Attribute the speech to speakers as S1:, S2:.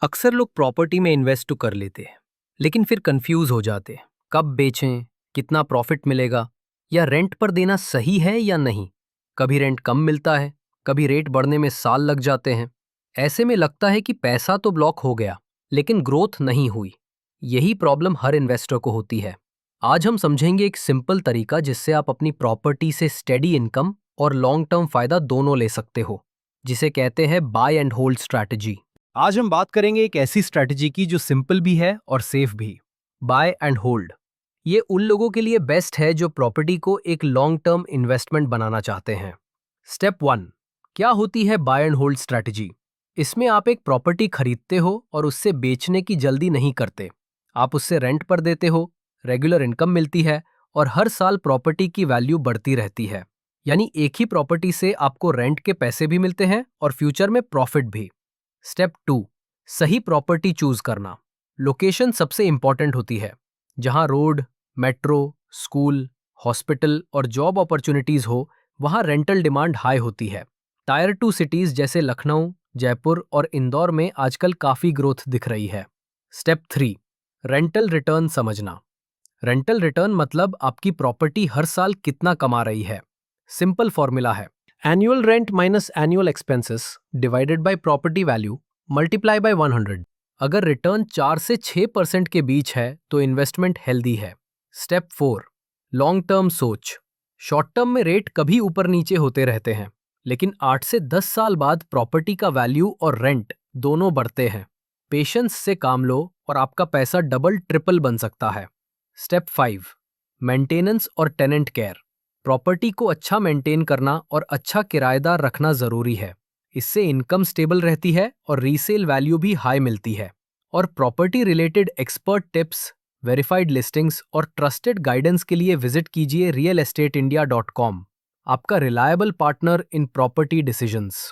S1: अक्सर लोग प्रॉपर्टी में इन्वेस्ट तो कर लेते हैं, लेकिन फिर कंफ्यूज हो जाते हैं। कब बेचें, कितना प्रॉफिट मिलेगा, या रेंट पर देना सही है या नहीं। कभी रेंट कम मिलता है, कभी रेट बढ़ने में साल लग जाते हैं। ऐसे में लगता है कि पैसा तो ब्लॉक हो गया, लेकिन ग्रोथ नहीं हुई। यही प्रॉब्लम हर इन्वेस्टर को होती है। आज हम समझेंगे एक सिंपल तरीका जिससे आप अपनी प्रॉपर्टी से स्टेडी इनकम और लॉन्ग टर्म फायदा दोनों ले सकते हो, जिसे कहते हैं बाय एंड होल्ड स्ट्रैटेजी। आज हम बात करेंगे एक ऐसी स्ट्रैटेजी की जो सिंपल भी है और सेफ भी। Buy and hold. ये उन लोगों के लिए बेस्ट है जो प्रॉपर्टी को एक लॉन्ग टर्म इन्वेस्टमेंट बनाना चाहते हैं। स्टेप 1। क्या होती है बाय एंड होल्ड स्ट्रैटेजी? इसमें आप एक प्रॉपर्टी खरीदते हो और उससे बेचने की जल्दी नहीं करते। आप उससे रेंट पर देते हो, रेगुलर इनकम मिलती है और हर साल प्रॉपर्टी की वैल्यू बढ़ती रहती है। यानी एक ही प्रॉपर्टी से आपको रेंट के पैसे भी मिलते हैं और फ्यूचर में प्रॉफिट भी। स्टेप 2। सही प्रॉपर्टी चूज करना। लोकेशन सबसे इंपॉर्टेंट होती है। जहां रोड, मेट्रो, स्कूल, हॉस्पिटल और जॉब अपॉर्चुनिटीज हो, वहां रेंटल डिमांड हाई होती है। टायर 2 सिटीज जैसे लखनऊ, जयपुर और इंदौर में आजकल काफी ग्रोथ दिख रही है। स्टेप 3। रेंटल रिटर्न समझना। रेंटल रिटर्न मतलब आपकी प्रॉपर्टी हर साल कितना कमा रही है। सिंपल फॉर्मूला है annual rent minus annual expenses divided by property value multiply by 100। अगर रिटर्न 4 से 6% के बीच है तो इन्वेस्टमेंट हेल्दी है। स्टेप 4। लॉन्ग टर्म सोच। शॉर्ट टर्म में रेट कभी ऊपर नीचे होते रहते हैं, लेकिन 8 से 10 साल बाद प्रॉपर्टी का वैल्यू और रेंट दोनों बढ़ते हैं। पेशेंस से काम लो और आपका पैसा डबल ट्रिपल बन सकता है। स्टेप 5। मेंटेनेंस और टेनेंट केयर। प्रॉपर्टी को अच्छा मेंटेन करना और अच्छा किराएदार रखना जरूरी है। इससे इनकम स्टेबल रहती है और रीसेल वैल्यू भी हाई मिलती है। और property related expert tips, verified listings और ट्रस्टेड गाइडेंस के लिए विजिट कीजिए realestateIndia.com, आपका reliable partner in property decisions.